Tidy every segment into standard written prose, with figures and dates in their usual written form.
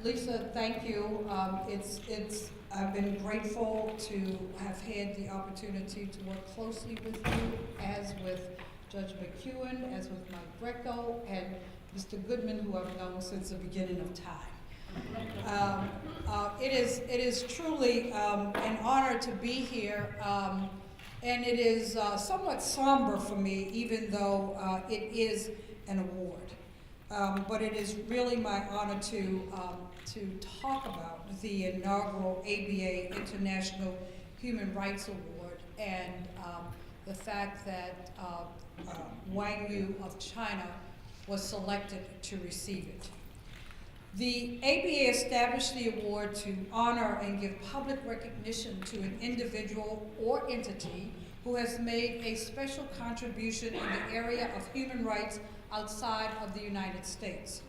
Lisa, thank you. I've been grateful to have had the opportunity to work closely with you, as with Judge McEwen, as with Mike Greco, and Mr. Goodman, who I've known since the beginning of time. It is truly an honor to be here, and it is somewhat somber for me, even though it is an award. But it is really my honor to talk about the inaugural ABA International Human Rights Award and the fact that Wang Yu of China was selected to receive it. The ABA established the award to honor and give public recognition to an individual or entity who has made a special contribution in the area of human rights outside of the United States.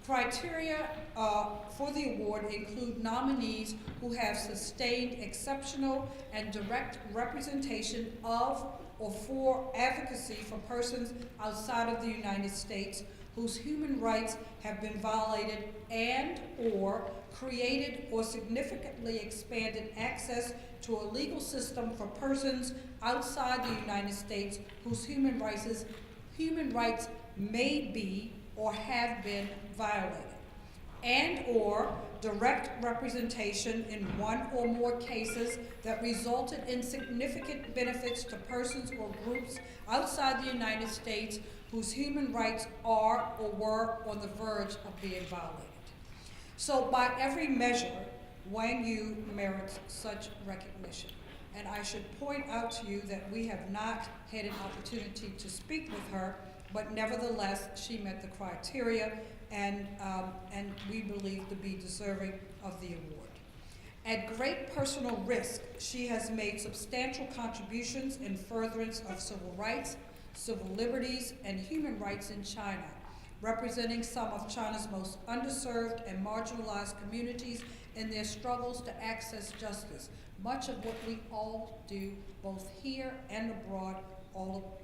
Criteria for the award include nominees who have sustained exceptional and direct representation of or for advocacy for persons outside of the United States whose human rights have been violated and or created or significantly expanded access to a legal system for persons outside the United States whose human rights may be or have been violated, and or direct representation in one or more cases that resulted in significant benefits to persons or groups outside the United States whose human rights are or were on the verge of being violated. So by every measure, Wang Yu merits such recognition. And I should point out to you that we have not had an opportunity to speak with her, but nevertheless, she met the criteria and we believe to be deserving of the award. At great personal risk, she has made substantial contributions in furtherance of civil rights, civil liberties, and human rights in China, representing some of China's most underserved and marginalized communities in their struggles to access justice, much of what we all do both here and abroad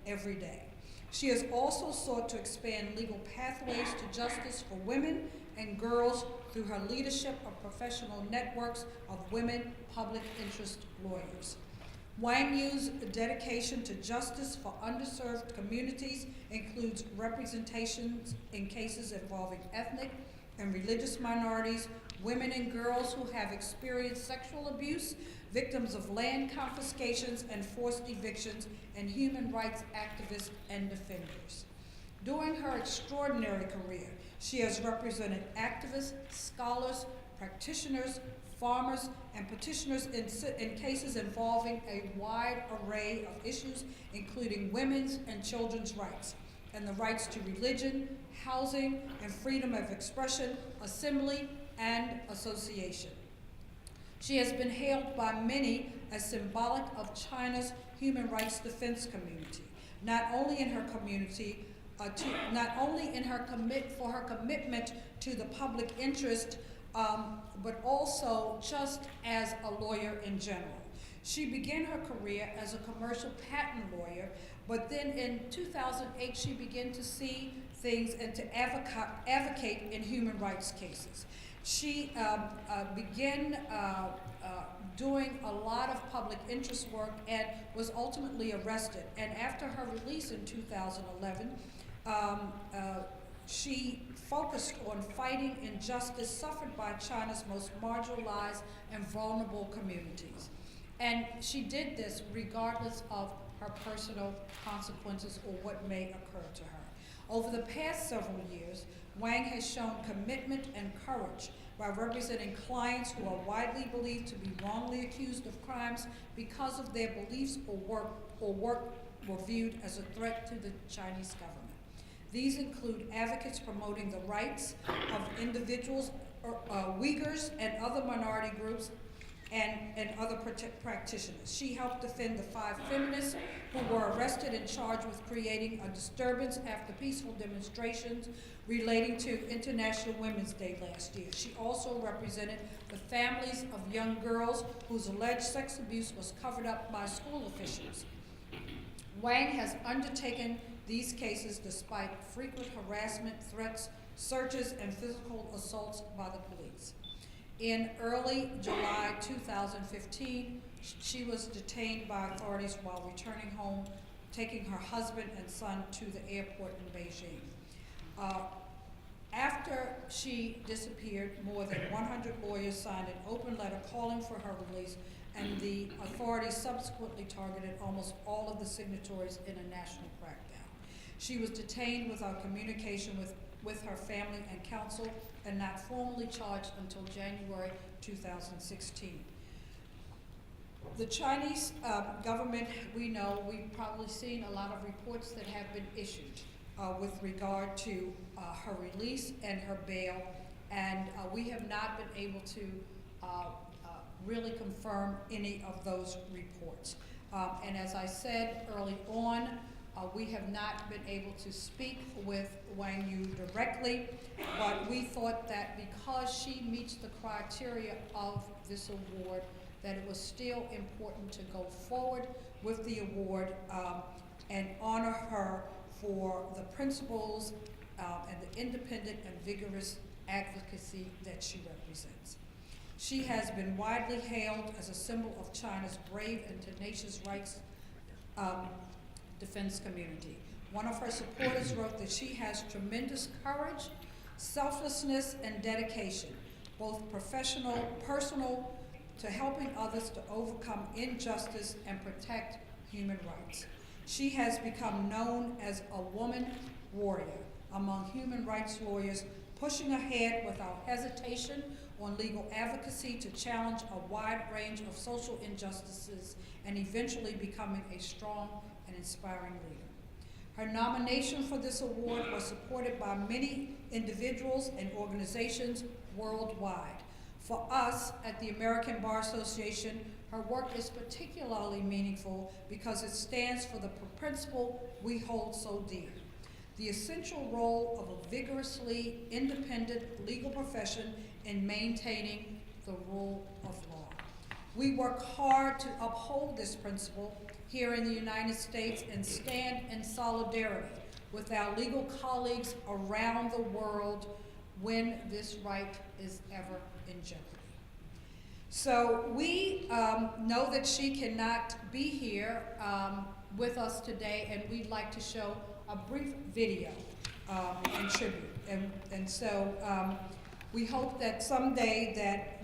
every day. She has also sought to expand legal pathways to justice for women and girls through her leadership of professional networks of women public interest lawyers. Wang Yu's dedication to justice for underserved communities includes representations in cases involving ethnic and religious minorities, women and girls who have experienced sexual abuse, victims of land confiscations and forced evictions, and human rights activists and defenders. During her extraordinary career, she has represented activists, scholars, practitioners, farmers, and petitioners in cases involving a wide array of issues, including women's and children's rights, and the rights to religion, housing, and freedom of expression, assembly, and association. She has been hailed by many as symbolic of China's human rights defense community, not only in her community, for her commitment to the public interest, but also just as a lawyer in general. She began her career as a commercial patent lawyer, but then in 2008 she began to see things and to advocate in human rights cases. She began doing a lot of public interest work and was ultimately arrested. And after her release in 2011, she focused on fighting injustice suffered by China's most marginalized and vulnerable communities. And she did this regardless of her personal consequences or what may occur to her. Over the past several years, Wang has shown commitment and courage by representing clients who are widely believed to be wrongly accused of crimes because of their beliefs or work were viewed as a threat to the Chinese government. These include advocates promoting the rights of individuals, Uyghurs, and other minority groups, and other practitioners. She helped defend the 5 feminists who were arrested and charged with creating a disturbance after peaceful demonstrations relating to International Women's Day last year. She also represented the families of young girls whose alleged sex abuse was covered up by school officials. Wang has undertaken these cases despite frequent harassment, threats, searches, and physical assaults by the police. In early July 2015, she was detained by authorities while returning home, taking her husband and son to the airport in Beijing. After she disappeared, more than 100 lawyers signed an open letter calling for her release, and the authorities subsequently targeted almost all of the signatories in a national crackdown. She was detained without communication with her family and counsel, and not formally charged until January 2016. The Chinese government, we know, we've probably seen a lot of reports that have been issued with regard to her release and her bail, and we have not been able to really confirm any of those reports. And as I said early on, we have not been able to speak with Wang Yu directly, but we thought that because she meets the criteria of this award, that it was still important to go forward with the award and honor her for the principles and the independent and vigorous advocacy that she represents. She has been widely hailed as a symbol of China's brave and tenacious rights defense community. One of her supporters wrote that she has tremendous courage, selflessness, and dedication, both professional, personal, to helping others to overcome injustice and protect human rights. She has become known as a woman warrior among human rights lawyers, pushing ahead without hesitation on legal advocacy to challenge a wide range of social injustices and eventually becoming a strong and inspiring leader. Her nomination for this award was supported by many individuals and organizations worldwide. For us at the American Bar Association, her work is particularly meaningful because it stands for the principle we hold so dear: the essential role of a vigorously independent legal profession in maintaining the rule of law. We work hard to uphold this principle here in the United States and stand in solidarity with our legal colleagues around the world when this right is ever in jeopardy. So we know that she cannot be here with us today, and we'd like to show a brief video in tribute. And so we hope that someday that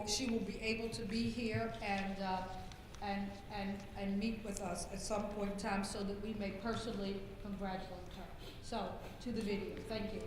she will be able to be here and meet with us at some point in time so that we may personally congratulate her. So, to the video. Thank you.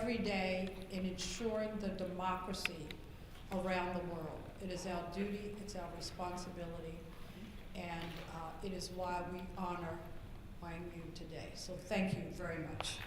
every day in ensuring the democracy around the world. It is our duty, it's our responsibility, and it is why we honor Wang Yu today. So thank you very much.